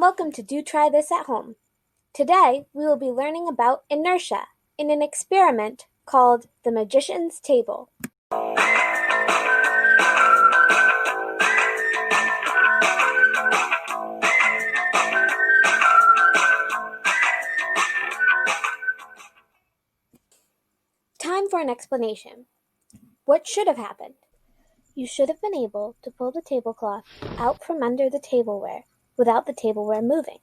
welcome to Do Try This at Home. Today, we will be learning about inertia in an experiment called the Magician's Table. Time for an explanation. What should have happened? You should have been able to pull the tablecloth out from under the tableware without the tableware moving.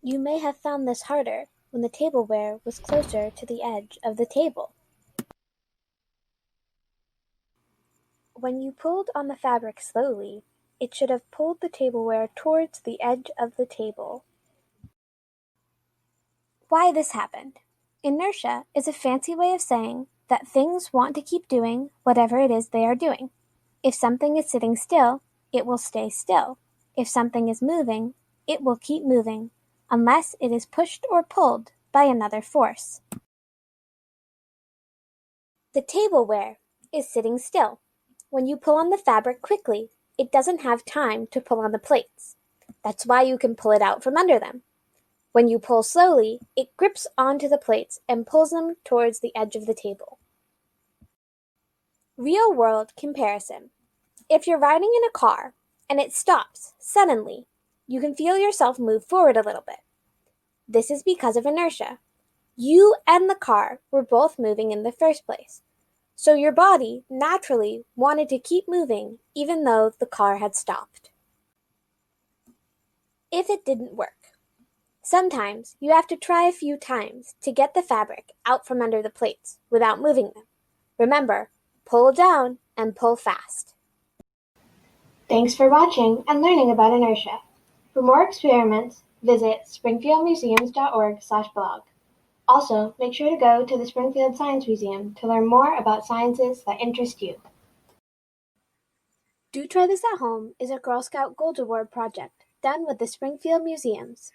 You may have found this harder when the tableware was closer to the edge of the table. When you pulled on the fabric slowly, it should have pulled the tableware towards the edge of the table. Why this happened? Inertia is a fancy way of saying that things want to keep doing whatever it is they are doing. If something is sitting still, it will stay still. If something is moving, it will keep moving, unless it is pushed or pulled by another force. The tableware is sitting still. When you pull on the fabric quickly, it doesn't have time to pull on the plates. That's why you can pull it out from under them. When you pull slowly, it grips onto the plates and pulls them towards the edge of the table. Real-world comparison. If you're riding in a car and it stops suddenly, you can feel yourself move forward a little bit. This is because of inertia. You and the car were both moving in the first place, so your body naturally wanted to keep moving even though the car had stopped. If it didn't work. Sometimes you have to try a few times to get the fabric out from under the plates without moving them. Remember, pull down and pull fast. Thanks for watching and learning about inertia. For more experiments, visit springfieldmuseums.org/blog. Also, make sure to go to the Springfield Science Museum to learn more about sciences that interest you. Do Try This at Home is a Girl Scout Gold Award project done with the Springfield Museums.